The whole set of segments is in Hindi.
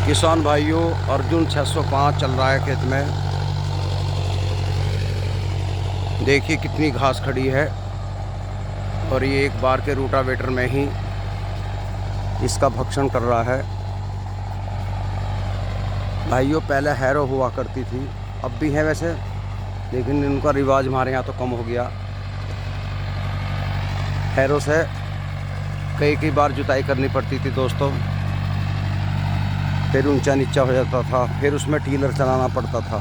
किसान भाइयों, अर्जुन 605 चल रहा है खेत में। देखिए कितनी घास खड़ी है और ये एक बार के रोटावेटर में ही इसका भक्षण कर रहा है। भाइयों, पहले हैरो हुआ करती थी, अब भी है वैसे, लेकिन इनका रिवाज हमारे यहाँ तो कम हो गया। हैरो से कई बार जुताई करनी पड़ती थी दोस्तों, फिर ऊंचा नीचा हो जाता था, फिर उसमें टीलर चलाना पड़ता था।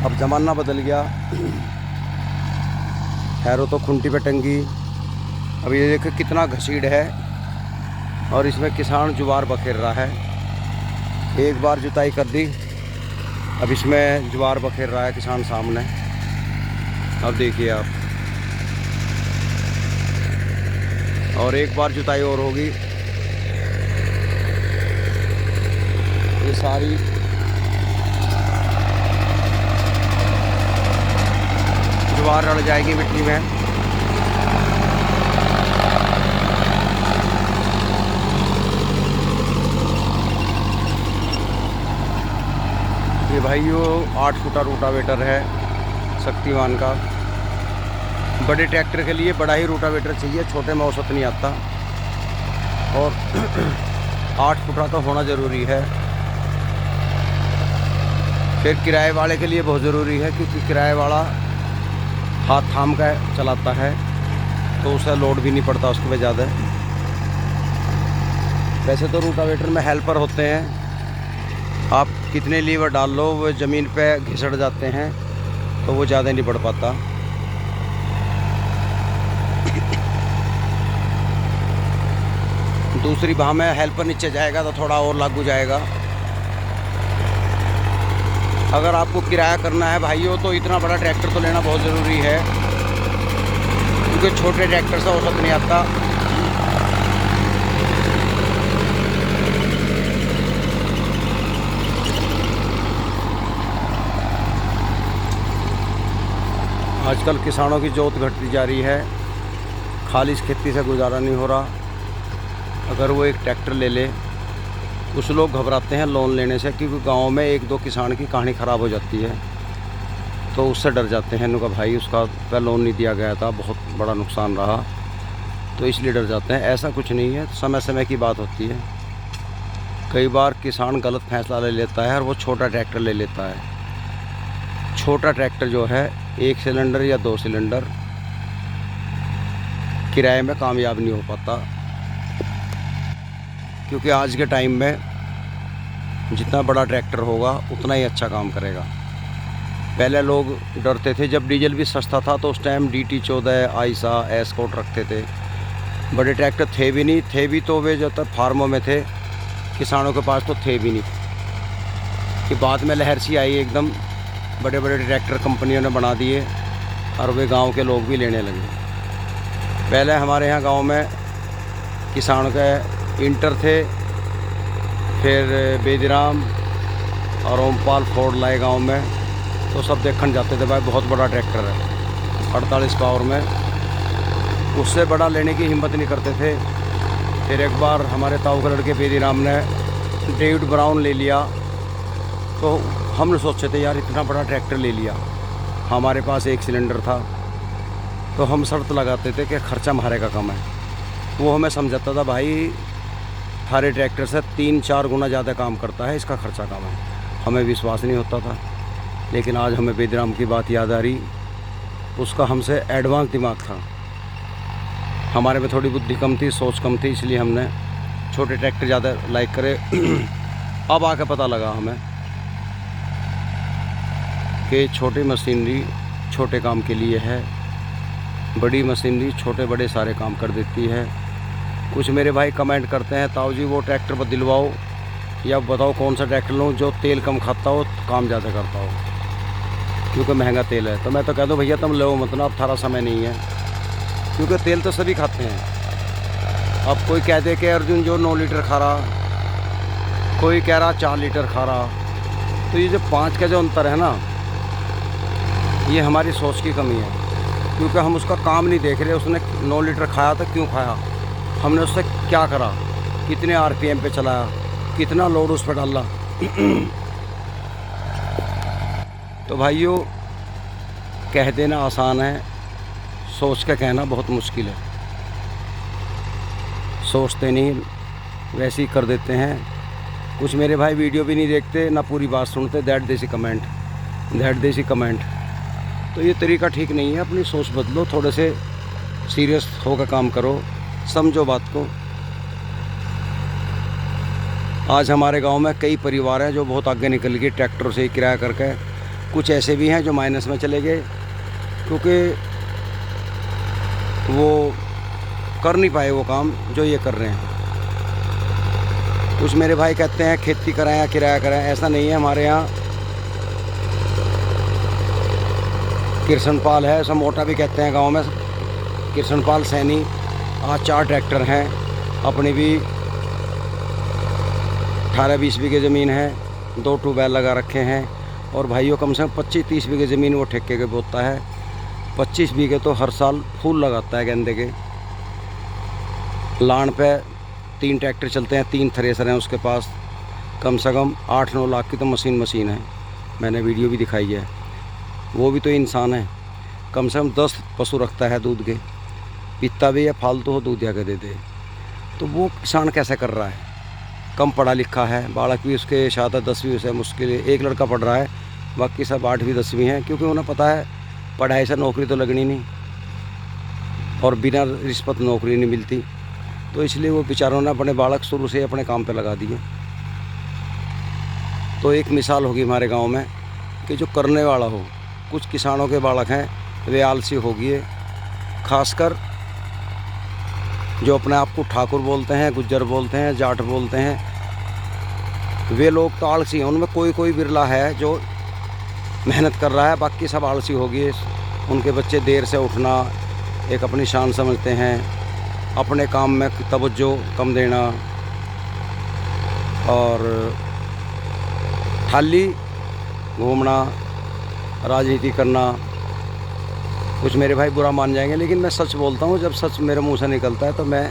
अब ज़माना बदल गया, हैरो तो खुंटी पे टंगी। अब ये देखो कितना घसीट है और इसमें किसान जुवार बखेर रहा है। एक बार जुताई कर दी, अब इसमें जुवार बखेर रहा है किसान सामने। अब देखिए आप, और एक बार जुताई और होगी। ये सारी ज्वार रड़ जाएगी मिट्टी में। ये भाइयों 8 फुटा रोटावेटर है शक्तिमान का। बड़े ट्रैक्टर के लिए बड़ा ही रोटावेटर चाहिए, छोटे में औसत नहीं आता, और 8 फुटा तो होना ज़रूरी है। फिर किराए वाले के लिए बहुत ज़रूरी है, क्योंकि किराए वाला हाथ थाम का चलाता है तो उसे लोड भी नहीं पड़ता उसके पे ज़्यादा। वैसे तो रोटावेटर में हेल्पर होते हैं, आप कितने लीवर डाल लो वो ज़मीन पे घिसड़ जाते हैं, तो वो ज़्यादा नहीं बढ़ पाता। दूसरी बाह में हेल्पर नीचे जाएगा तो थोड़ा और लागू जाएगा। अगर आपको किराया करना है भाइयों, तो इतना बड़ा ट्रैक्टर तो लेना बहुत ज़रूरी है, क्योंकि छोटे ट्रैक्टर से औसत नहीं आता। आजकल किसानों की जोत घटती जा रही है, खालिश खेती से गुजारा नहीं हो रहा। अगर वो एक ट्रैक्टर ले ले, कुछ लोग घबराते हैं लोन लेने से, क्योंकि गांव में 1-2 किसान की कहानी ख़राब हो जाती है, तो उससे डर जाते हैं। उनका भाई उसका पे लोन नहीं दिया गया था, बहुत बड़ा नुकसान रहा, तो इसलिए डर जाते हैं। ऐसा कुछ नहीं है, समय समय की बात होती है। कई बार किसान गलत फैसला ले लेता है और वो छोटा ट्रैक्टर ले लेता है। छोटा ट्रैक्टर जो है 1 सिलेंडर या 2 सिलेंडर किराए में कामयाब नहीं हो पाता, क्योंकि आज के टाइम में जितना बड़ा ट्रैक्टर होगा उतना ही अच्छा काम करेगा। पहले लोग डरते थे, जब डीजल भी सस्ता था तो उस टाइम DT14, आयशा, एस्कॉर्ट रखते थे। बड़े ट्रैक्टर थे भी नहीं, थे भी तो वे जब तक फार्मों में थे, किसानों के पास तो थे भी नहीं। कि बाद में लहर सी आई एकदम, बड़े बड़े ट्रैक्टर कंपनियों ने बना दिए और वे गांव के लोग भी लेने लगे। पहले हमारे यहाँ गांव में किसान के इंटर थे, फिर बेदीराम और ओमपाल फोर्ड लाए गांव में, तो सब देखने जाते थे, भाई बहुत बड़ा ट्रैक्टर है 48 पावर में। उससे बड़ा लेने की हिम्मत नहीं करते थे। फिर एक बार हमारे ताऊ के लड़के बेदीराम ने डेविड ब्राउन ले लिया, तो हम सोचे थे यार इतना बड़ा ट्रैक्टर ले लिया। हमारे पास 1 सिलेंडर था, तो हम शर्त लगाते थे कि खर्चा हमारे का कम है। वो हमें समझाता था, भाई थारे ट्रैक्टर से 3-4 गुना ज़्यादा काम करता है, इसका खर्चा कम है। हमें विश्वास नहीं होता था, लेकिन आज हमें बेदीराम की बात याद आ रही। उसका हमसे एडवांस दिमाग था, हमारे में थोड़ी बुद्धि कम थी, सोच कम थी, इसलिए हमने छोटे ट्रैक्टर ज़्यादा लाइक करे। अब आके पता लगा हमें कि छोटी मशीनरी छोटे काम के लिए है, बड़ी मशीनरी छोटे बड़े सारे काम कर देती है। कुछ मेरे भाई कमेंट करते हैं, ताऊ जी वो ट्रैक्टर पर दिलवाओ, या बताओ कौन सा ट्रैक्टर लूँ जो तेल कम खाता हो, काम ज़्यादा करता हो, क्योंकि महंगा तेल है। तो मैं तो कह दूँ भैया तुम लो मत ना, अब थारा समय नहीं है, क्योंकि तेल तो सभी खाते हैं। अब कोई कह दे कि अर्जुन जो 9 लीटर खा रहा, कोई कह रहा 4 लीटर खा रहा, तो ये जो 5 का जो अंतर है ना, ये हमारी सोच की कमी है, क्योंकि हम उसका काम नहीं देख रहे। उसने 9 लीटर खाया तो क्यों खाया, हमने उससे क्या करा, कितने RPM पे चलाया, कितना लोड उस पर डाला। तो भाइयों, कह देना आसान है, सोच के कहना बहुत मुश्किल है। सोचते नहीं, वैसे ही कर देते हैं। कुछ मेरे भाई वीडियो भी नहीं देखते, ना पूरी बात सुनते, दैट देसी कमेंट। तो ये तरीका ठीक नहीं है। अपनी सोच बदलो, थोड़े से सीरियस होकर काम करो, समझो बात को। आज हमारे गांव में कई परिवार हैं जो बहुत आगे निकल गए ट्रैक्टर से ही किराया करके। कुछ ऐसे भी हैं जो माइनस में चले गए, क्योंकि वो कर नहीं पाए वो काम जो ये कर रहे हैं। कुछ मेरे भाई कहते हैं खेती कराएं या किराया कराएं, ऐसा नहीं है। हमारे यहाँ कृष्णपाल है, ऐसा मोटा भी कहते हैं गांव में, कृष्णपाल सैनी। आज 4 ट्रैक्टर हैं, अपनी भी 18-20 बीघे ज़मीन है, 2 ट्यूबवेल लगा रखे हैं। और भाइयों, कम से कम 25-30 बीघे ज़मीन वो ठेके के बोता है। 25 बीघे तो हर साल फूल लगाता है गेंदे के। लान पे 3 ट्रैक्टर चलते हैं, 3 थ्रेसर हैं उसके पास। कम से कम 8-9 लाख की तो मशीन है। मैंने वीडियो भी दिखाई है। वो भी तो इंसान है। कम से कम 10 पशु रखता है दूध के, पीता भी है, फालतू हो दूध जाके दे दे। तो वो किसान कैसे कर रहा है? कम पढ़ा लिखा है, बालक भी उसके शायद 10वीं से मुश्किल है। एक लड़का पढ़ रहा है, बाकी सब 8वीं 10वीं हैं, क्योंकि उन्हें पता है पढ़ाई से नौकरी तो लगनी नहीं और बिना रिश्वत नौकरी नहीं मिलती। तो इसलिए वो बेचारों ने अपने बालक शुरू से अपने काम पे लगा दिए। तो एक मिसाल होगी हमारे गांव में कि जो करने वाला हो। कुछ किसानों के बालक हैं वे आलसी हो गए, खासकर जो अपने आप को ठाकुर बोलते हैं, गुज्जर बोलते हैं, जाट बोलते हैं, वे लोग तो आलसी हैं। उनमें कोई बिरला है जो मेहनत कर रहा है, बाकी सब आलसी हो गए। उनके बच्चे देर से उठना एक अपनी शान समझते हैं, अपने काम में तवज्जो कम देना और खाली घूमना, राजनीति करना। कुछ मेरे भाई बुरा मान जाएंगे, लेकिन मैं सच बोलता हूँ। जब सच मेरे मुंह से निकलता है तो मैं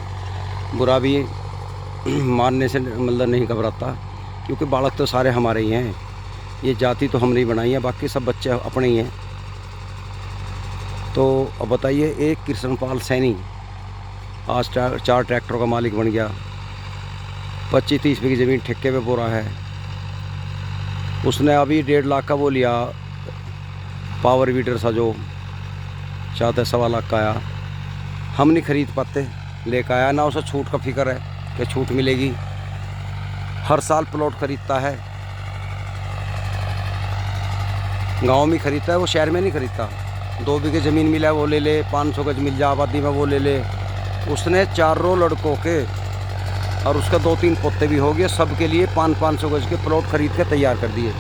बुरा भी मानने से मतलब नहीं घबराता, क्योंकि बालक तो सारे हमारे ही हैं। ये जाति तो हमने ही बनाई है, बाकी सब बच्चे अपने ही हैं। तो अब बताइए, एक कृष्णपाल सैनी आज 4 ट्रैक्टरों का मालिक बन गया, 25-30 बीघी ज़मीन ठेके पे पूरा है। उसने अभी 1.5 लाख का वो लिया, पावर वीडर सा जो चाहते 1.25 लाख का आया। हम नहीं खरीद पाते, लेकर आया ना। उसे छूट का फिक्र है कि छूट मिलेगी। हर साल प्लॉट खरीदता है, गांव में खरीदता है, वो शहर में नहीं खरीदता। 2 बीघे ज़मीन मिला वो ले ले, 500 गज मिल जाए आबादी में वो ले ले। उसने 4 लड़कों के और उसका 2-3 पोते भी हो गए, सबके लिए 500 गज के प्लॉट खरीद के तैयार कर दिए।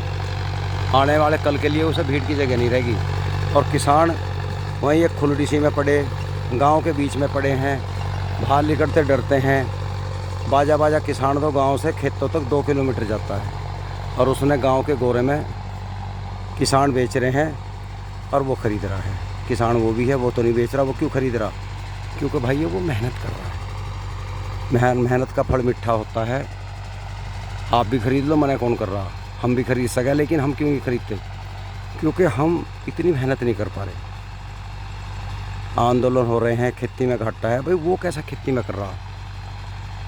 आने वाले कल के लिए उसे भीड़ की जगह नहीं रहेगी। और किसान वहीं एक खुलडी सी में पड़े, गांव के बीच में पड़े हैं, बाहर निकलते डरते हैं। बाजा किसान तो गांव से खेतों तक 2 किलोमीटर जाता है, और उसने गांव के गोरे में किसान बेच रहे हैं और वो ख़रीद रहा है। किसान वो भी है, वो तो नहीं बेच रहा। वो क्यों ख़रीद रहा? क्योंकि भाई वो मेहनत कर रहा है। मेहनत का फल मीठा होता है। आप भी ख़रीद लो, मना कौन कर रहा? हम भी खरीद सकें, लेकिन हम क्यों नहीं खरीदते? क्योंकि हम इतनी मेहनत नहीं कर पा रहे। आंदोलन हो रहे हैं, खेती में घाटा है। भाई वो कैसा खेती में कर रहा?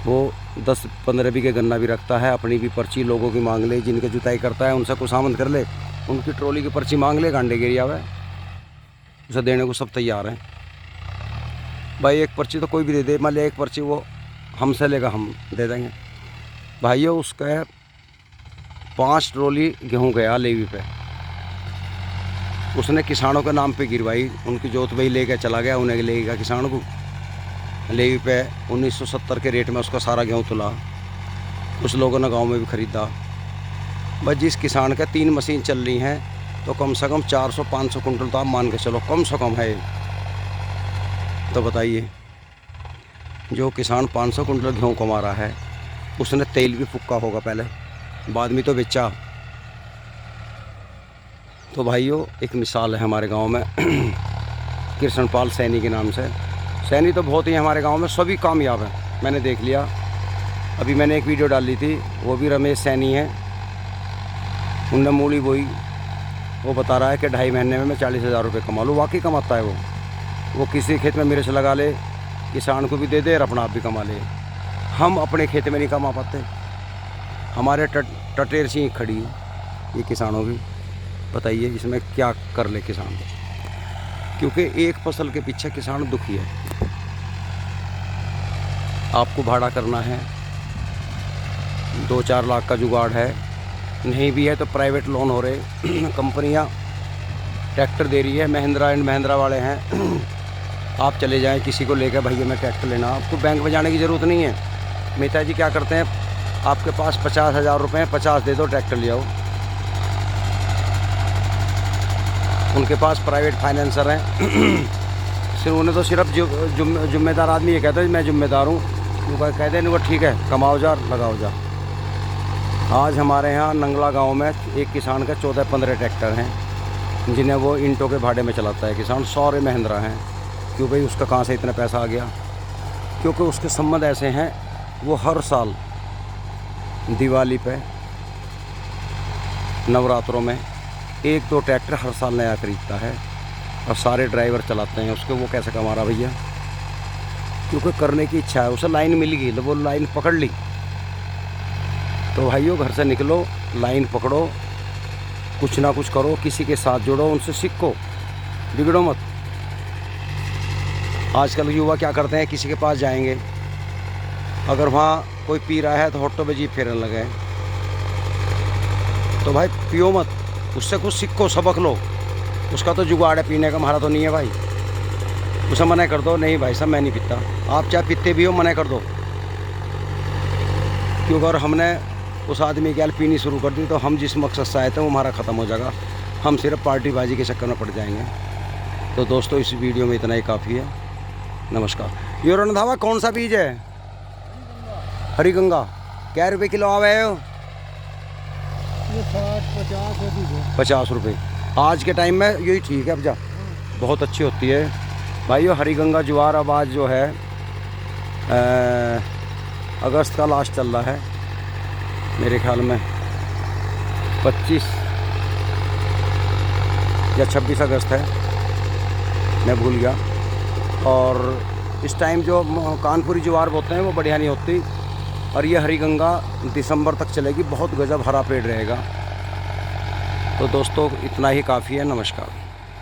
वो 10-15 बीघे गन्ना भी रखता है, अपनी भी पर्ची लोगों की मांग ले, जिनके जुताई करता है उनसे कुछ आमंद कर ले, उनकी ट्रॉली की पर्ची मांग ले, गांडे गिर जावे, उसे देने को सब तैयार हैं। भाई एक पर्ची तो कोई भी दे दे, मान लिया एक पर्ची वो हमसे लेगा, हम दे देंगे। भाइयों, उसका 5 ट्रॉली गेहूँ गया लेवी पे, उसने किसानों के नाम पे गिरवाई। उनकी जोत भाई लेकर चला गया, उन्हें लेगा किसान को। लेवी पे 1970 के रेट में उसका सारा गेहूँ तुला। कुछ लोगों ने गांव में भी ख़रीदा। बस जिस किसान के 3 मशीन चल रही हैं तो कम से कम 400-500 कुंटल तो आप मान के चलो कम से कम है। तो बताइए, जो किसान 500 कुंटल गेहूँ कमा रहा है, उसने तेल भी फूका होगा पहले, बाद में तो बेचा। तो भाइयों, एक मिसाल है हमारे गांव में कृष्णपाल सैनी के नाम से। सैनी तो बहुत ही हमारे गांव में सभी कामयाब हैं, मैंने देख लिया। अभी मैंने एक वीडियो डाली थी, वो भी रमेश सैनी है, उनने मूली बोई। वो बता रहा है कि 2.5 महीने में मैं 40,000 रुपये कमा लूँ। वाकई कमाता है वो किसी खेत में मिर्च लगा ले, किसान को भी दे दे और अपना आप भी कमा ले। हम अपने खेत में नहीं कमा पाते, हमारे टटेर सी खड़ी है ये किसानों की। बताइए इसमें क्या कर ले किसान, क्योंकि एक फसल के पीछे किसान दुखी है। आपको भाड़ा करना है, 2-4 लाख का जुगाड़ है, नहीं भी है तो प्राइवेट लोन हो रहे, कंपनियां ट्रैक्टर दे रही है, महिंद्रा एंड महिंद्रा वाले हैं। आप चले जाएं किसी को लेकर, भैया मैं ट्रैक्टर लेना, आपको बैंक में जाने की ज़रूरत नहीं है। मेहता जी क्या करते हैं, आपके पास 50,000 रुपये हैं, 50 दे दो ट्रैक्टर ले आओ। उनके पास प्राइवेट फाइनेंसर हैं। सिर्फ उन्हें तो सिर्फ जुम्मेदार आदमी ये कहता है मैं जिम्मेदार हूँ, उनका कहते हैं वो ठीक है कमाओ जा लगाओ जा। आज हमारे यहाँ नंगला गांव में एक किसान का 14-15 ट्रैक्टर हैं, जिन्हें वो ईंटों के भाड़े में चलाता है किसान। 100 महिंद्रा हैं। क्यों भाई, उसका कहाँ से इतना पैसा आ गया? क्योंकि उसके संबंध ऐसे हैं, वो हर साल दिवाली पे, नवरात्रों में 1-2 ट्रैक्टर हर साल नया खरीदता है और सारे ड्राइवर चलाते हैं उसके। वो कैसे कमा रहा भैया? क्योंकि करने की इच्छा है, उसे लाइन मिल गई तो वो लाइन पकड़ ली। तो भाइयों घर से निकलो, लाइन पकड़ो, कुछ ना कुछ करो, किसी के साथ जुड़ो, उनसे सीखो, बिगड़ो मत। आजकल युवा क्या करते हैं, किसी के पास जाएंगे, अगर वहाँ कोई पी रहा है तो होटो पे जीप फेरने लगे। तो भाई पियो मत, उससे कुछ सीखो, सबक लो। उसका तो जुगाड़ है पीने का, हमारा तो नहीं है भाई। उसे मना कर दो, नहीं भाई साहब मैं नहीं पीता। आप चाहे पीते भी हो, मना कर दो। क्योंकि अगर हमने उस आदमी की पीनी शुरू कर दी तो हम जिस मकसद से आए थे वो हमारा ख़त्म हो जाएगा, हम सिर्फ पार्टीबाजी के चक्कर में पड़ जाएंगे। तो दोस्तों इस वीडियो में इतना ही काफ़ी है। नमस्कार। ये रणधावा कौन सा बीज है? हरी गंगा। क्या रुपये किलो आवे हो? 50 रुपये आज के टाइम में यही ठीक है। अब जा बहुत अच्छी होती है भाइयों। हरी गंगा ज्वार अब आज जो है अगस्त का लास्ट चल रहा है मेरे ख्याल में, 25 या 26 अगस्त है, मैं भूल गया। और इस टाइम जो कानपुरी ज्वार बोते हैं वो बढ़िया नहीं होती, और ये हरी गंगा दिसंबर तक चलेगी, बहुत गजब हरा पेड़ रहेगा। तो दोस्तों इतना ही काफ़ी है। नमस्कार।